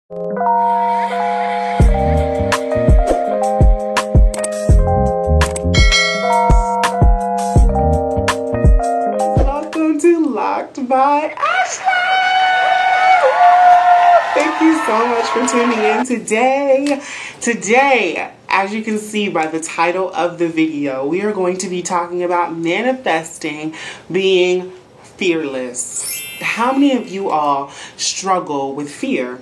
Welcome to Locked by Ashley! Thank you so much for tuning in today. Today, as you can see by the title of the video, we are going to be talking about manifesting being fearless. How many of you all struggle with fear?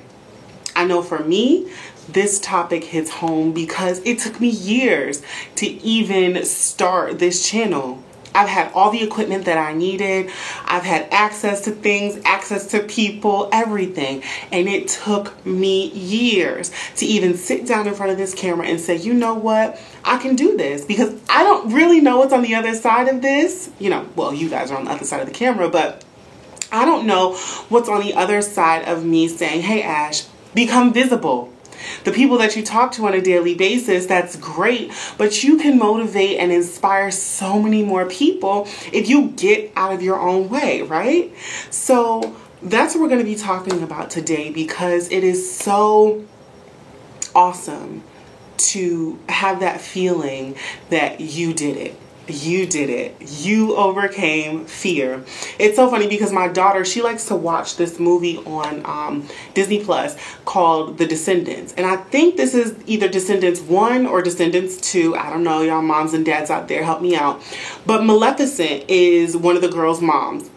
I know for me, this topic hits home because it took me years to even start this channel. I've had all the equipment that I needed. I've had access to things, access to people, everything. And it took me years to even sit down in front of this camera and say, you know what? I can do this, because I don't really know what's on the other side of this. You know, well, you guys are on the other side of the camera, but I don't know what's on the other side of me saying, hey, Ash, become visible. The people that you talk to on a daily basis, that's great, but you can motivate and inspire so many more people if you get out of your own way, right? So that's what we're going to be talking about today, because it is so awesome to have that feeling that you did it. You did it. You overcame fear. It's so funny because my daughter, she likes to watch this movie on Disney Plus called The Descendants. And I think this is either Descendants 1 or Descendants 2. I don't know, y'all moms and dads out there, help me out. But Maleficent is one of the girls' moms.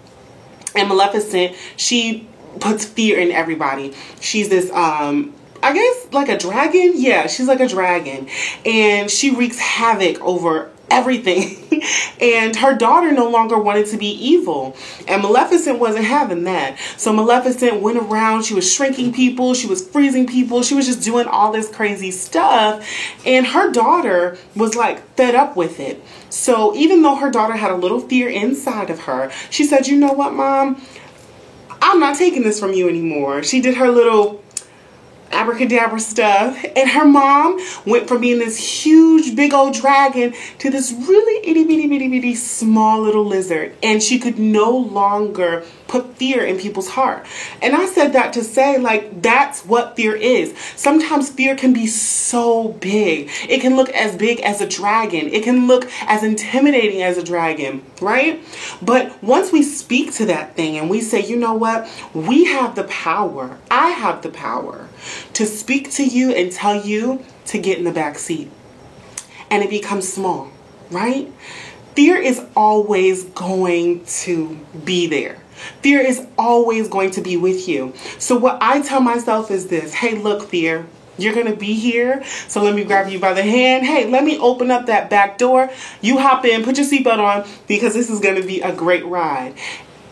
And Maleficent, she puts fear in everybody. She's this I guess like a dragon. Yeah, she's like a dragon. And she wreaks havoc over everything. And her daughter no longer wanted to be evil, and Maleficent wasn't having that. So Maleficent went around, she was shrinking people, she was freezing people, she was just doing all this crazy stuff, and her daughter was like fed up with it. So even though her daughter had a little fear inside of her, she said, you know what, Mom, I'm not taking this from you anymore. She did her little abracadabra stuff, and her mom went from being this huge big old dragon to this really itty bitty small little lizard, and she could no longer put fear in people's heart. And I said that to say, like, that's what fear is. Sometimes fear can be so big. It can look as big as a dragon. It can look as intimidating as a dragon, right? But once we speak to that thing and we say, you know what, we have the power, I have the power to speak to you and tell you to get in the back seat, and it becomes small, right? Fear is always going to be there. Fear is always going to be with you. So what I tell myself is this: hey, look, fear, you're going to be here, so let me grab you by the hand. Hey, let me open up that back door. You hop in, put your seatbelt on, because this is going to be a great ride.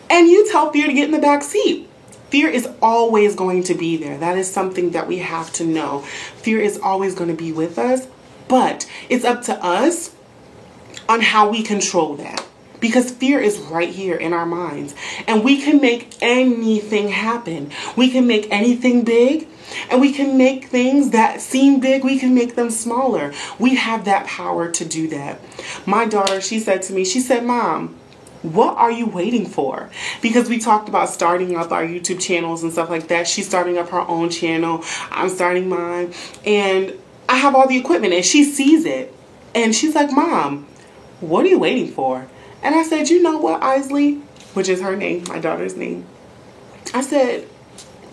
And you tell fear to get in the back seat. Fear is always going to be there. That is something that we have to know. Fear is always going to be with us, but it's up to us on how we control that. Because fear is right here in our minds, and we can make anything happen. We can make anything big, and we can make things that seem big, we can make them smaller. We have that power to do that. My daughter, she said to me, she said, Mom, what are you waiting for? Because we talked about starting up our YouTube channels and stuff like that. She's starting up her own channel. I'm starting mine. And I have all the equipment, and she sees it. And she's like, Mom, what are you waiting for? And I said, you know what, Isley, which is her name, my daughter's name. I said,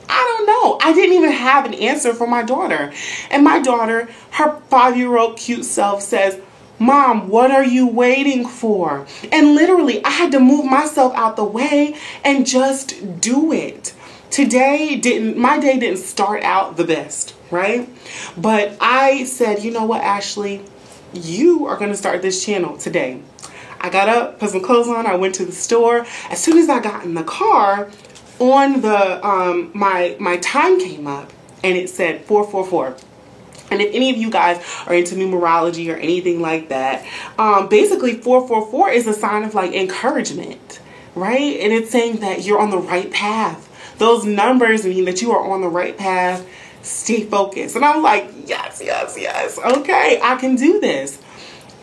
I don't know. I didn't even have an answer for my daughter. And my daughter, her 5-year-old cute self, says, Mom, what are you waiting for? And literally, I had to move myself out the way and just do it. My day didn't start out the best, right? But I said, you know what, Ashley, you are going to start this channel today. I got up, put some clothes on, I went to the store. As soon as I got in the car, on the my time came up, and it said 444. And if any of you guys are into numerology or anything like that, basically 444 is a sign of like encouragement, right? And it's saying that you're on the right path. Those numbers mean that you are on the right path. Stay focused. And I'm like, yes, yes, yes. Okay, I can do this.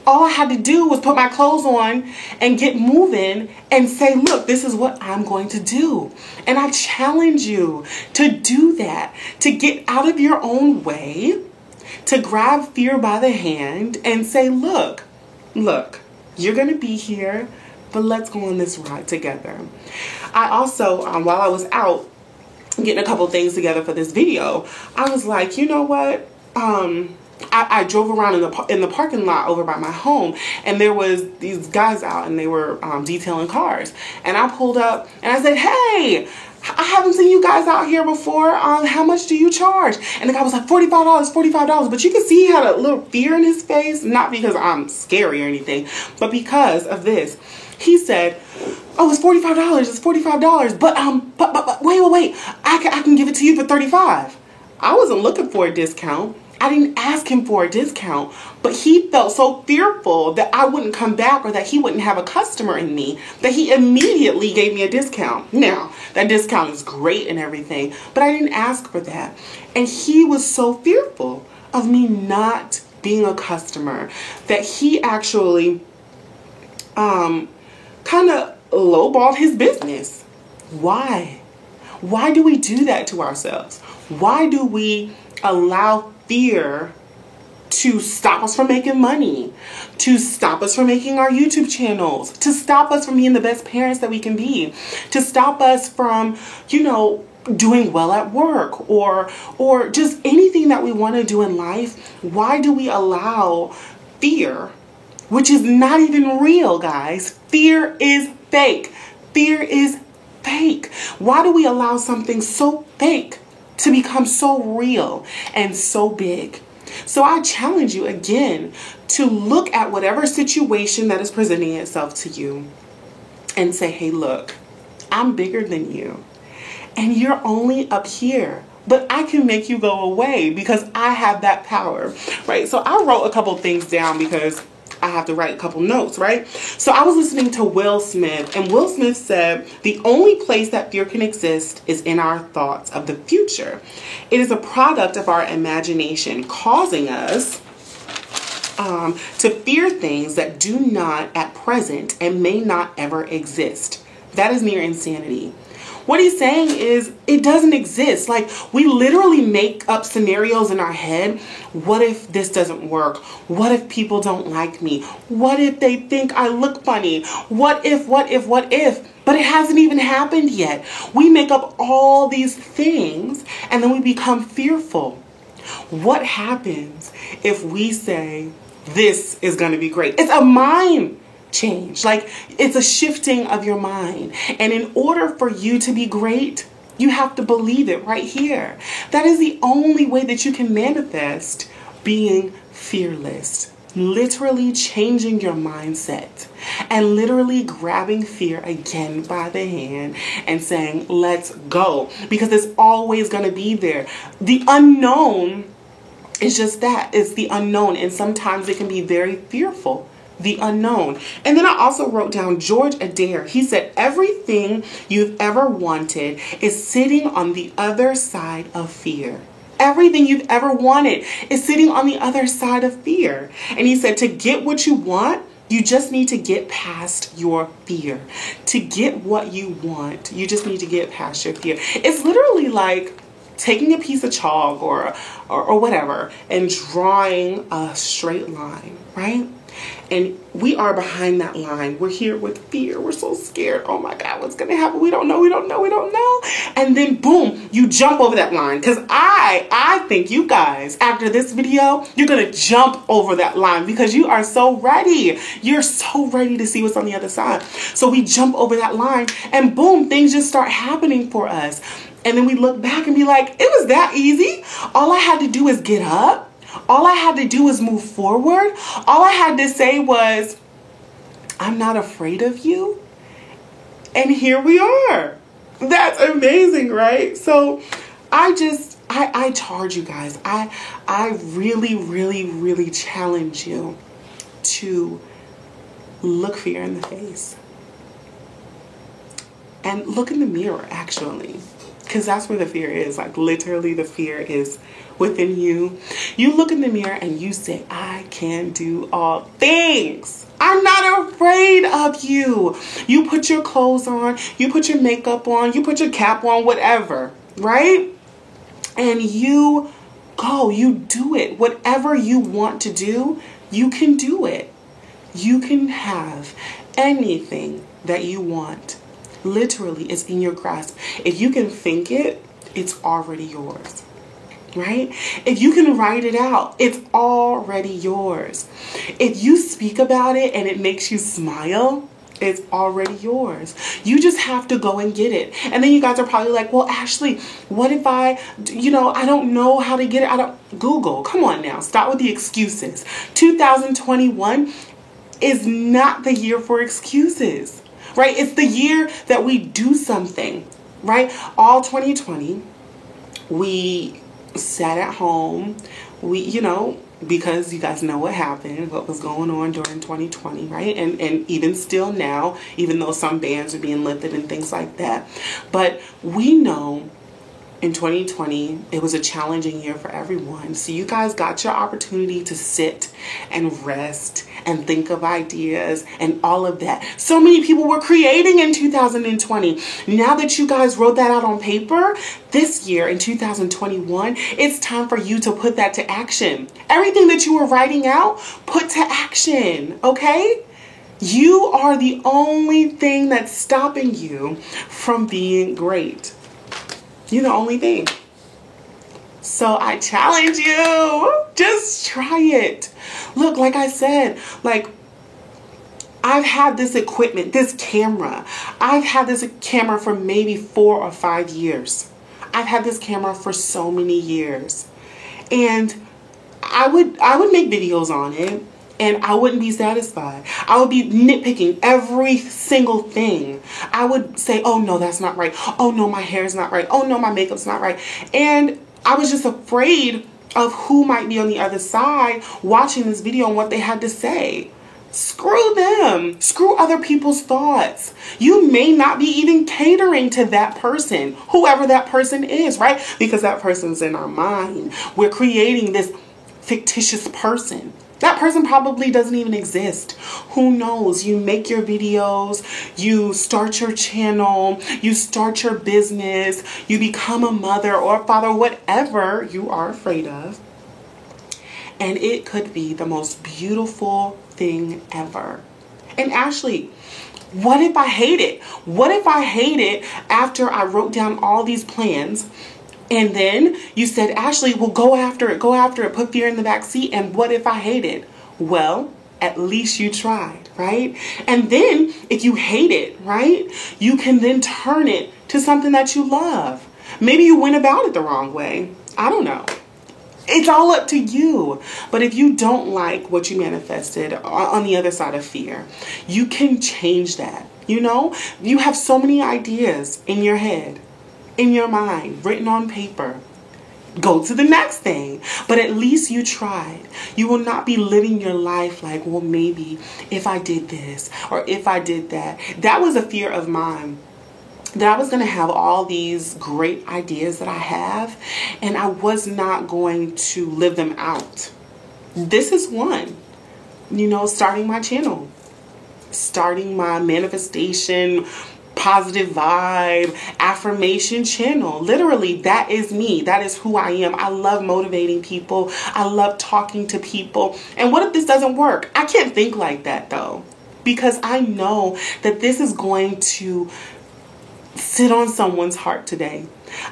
All I had to do was put my clothes on and get moving and say, look, this is what I'm going to do. And I challenge you to do that, to get out of your own way, to grab fear by the hand and say, look, you're going to be here, but let's go on this ride together. I also, while I was out getting a couple things together for this video, I was like, you know what? I drove around in the parking lot over by my home, and there was these guys out, and they were detailing cars. And I pulled up and I said, hey, I haven't seen you guys out here before. How much do you charge? And the guy was like, $45, $45. But you could see he had a little fear in his face, not because I'm scary or anything, but because of this. He said, oh, it's $45, it's $45. But wait, I can give it to you for $35. I wasn't looking for a discount. I didn't ask him for a discount, but he felt so fearful that I wouldn't come back or that he wouldn't have a customer in me that he immediately gave me a discount. Now, that discount is great and everything, but I didn't ask for that. And he was so fearful of me not being a customer that he actually kind of lowballed his business. Why? Why do we do that to ourselves? Why do we allow fear to stop us from making money, to stop us from making our YouTube channels, to stop us from being the best parents that we can be, to stop us from, doing well at work or just anything that we want to do in life? Why do we allow fear, which is not even real, guys? Fear is fake. Fear is fake. Why do we allow something so fake to become so real and so big? So I challenge you again to look at whatever situation that is presenting itself to you and say, hey, look, I'm bigger than you and you're only up here, but I can make you go away because I have that power, right? So I wrote a couple things down because I have to write a couple notes, right? So I was listening to Will Smith, and Will Smith said, the only place that fear can exist is in our thoughts of the future. It is a product of our imagination, causing us to fear things that do not at present and may not ever exist. That is near insanity. What he's saying is it doesn't exist. Like, we literally make up scenarios in our head. What if this doesn't work? What if people don't like me? What if they think I look funny? What if? But it hasn't even happened yet. We make up all these things and then we become fearful. What happens if we say, this is going to be great? It's a mind change. Like, it's a shifting of your mind. And in order for you to be great, you have to believe it right here. That is the only way that you can manifest being fearless. Literally changing your mindset and literally grabbing fear again by the hand and saying, let's go. Because it's always going to be there. The unknown is just that. It's the unknown. And sometimes it can be very fearful. The unknown. And then I also wrote down George Adair. He said, everything you've ever wanted is sitting on the other side of fear. Everything you've ever wanted is sitting on the other side of fear. And he said, to get what you want, you just need to get past your fear. To get what you want, you just need to get past your fear. It's literally like taking a piece of chalk or whatever and drawing a straight line, right? And we are behind that line. We're here with fear. We're so scared. Oh my God, what's going to happen? We don't know. And then boom, you jump over that line. Because I think you guys, after this video, you're going to jump over that line because you are so ready. You're so ready to see what's on the other side. So we jump over that line and boom, things just start happening for us. And then we look back and be like, it was that easy. All I had to do is get up. All I had to do was move forward. All I had to say was, I'm not afraid of you. And here we are. That's amazing, right? So I charge you guys. I really challenge you to look fear in the face. And look in the mirror, actually. Because that's where the fear is. Like, literally, the fear is within you. You look in the mirror and you say, I can do all things. I'm not afraid of you. You put your clothes on, you put your makeup on, you put your cap on, whatever, right? And you go, you do it. Whatever you want to do, you can do it. You can have anything that you want. Literally, it's in your grasp. If you can think it, it's already yours. Right? If you can write it out, it's already yours. If you speak about it and it makes you smile, it's already yours. You just have to go and get it. And then you guys are probably like, well, Ashley, what if I don't know how to get it? Google. Come on now. Stop with the excuses. 2021 is not the year for excuses, right? It's the year that we do something, right? All 2020, we sat at home. Because you guys know what happened, what was going on during 2020, right? And even still now, even though some bans are being lifted and things like that. But we know in 2020, it was a challenging year for everyone. So you guys got your opportunity to sit and rest and think of ideas and all of that. So many people were creating in 2020. Now that you guys wrote that out on paper, this year in 2021, it's time for you to put that to action. Everything that you were writing out, put to action, okay? You are the only thing that's stopping you from being great. You're the only thing. So I challenge you, just try it. Look, like I said, I've had this equipment, this camera. I've had this camera for maybe 4 or 5 years. I've had this camera for so many years. And I would make videos on it. And I wouldn't be satisfied. I would be nitpicking every single thing. I would say, oh no, that's not right. Oh no, my hair's not right. Oh no, my makeup's not right. And I was just afraid of who might be on the other side watching this video and what they had to say. Screw them. Screw other people's thoughts. You may not be even catering to that person, whoever that person is, right? Because that person's in our mind. We're creating this fictitious person. That person probably doesn't even exist. Who knows? You make your videos, you start your channel, you start your business, you become a mother or a father, whatever you are afraid of. And it could be the most beautiful thing ever. And Ashley, what if I hate it? What if I hate it after I wrote down all these plans? And then you said, Ashley, well, go after it, put fear in the back seat. And what if I hate it? Well, at least you tried, right? And then if you hate it, right, you can then turn it to something that you love. Maybe you went about it the wrong way. I don't know. It's all up to you. But if you don't like what you manifested on the other side of fear, you can change that. You have so many ideas in your head, in your mind, written on paper. Go to the next thing. But at least you tried. You will not be living your life like, well, maybe if I did this or if I did that. That was a fear of mine, that I was going to have all these great ideas that I have and I was not going to live them out. This is one. Starting my channel, starting my manifestation, positive vibe, affirmation channel. Literally, that is me. That is who I am. I love motivating people. I love talking to people. And what if this doesn't work? I can't think like that though, because I know that this is going to sit on someone's heart today.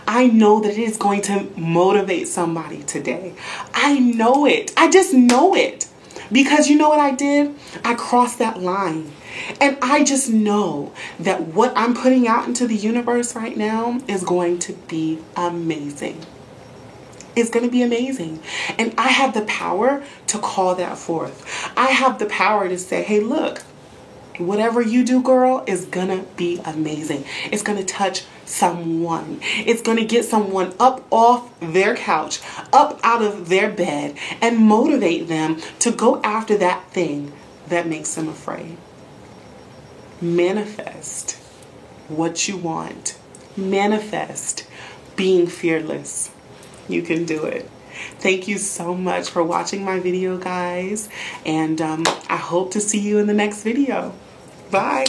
I know that it is going to motivate somebody today. I know it. I just know it. Because you know what I did? I crossed that line. And I just know that what I'm putting out into the universe right now is going to be amazing. It's going to be amazing. And I have the power to call that forth. I have the power to say, hey, look, whatever you do, girl, is going to be amazing. It's going to touch someone. It's going to get someone up off their couch, up out of their bed, and motivate them to go after that thing that makes them afraid. Manifest what you want. Manifest being fearless. You can do it. Thank you so much for watching my video, guys, and I hope to see you in the next video. Bye.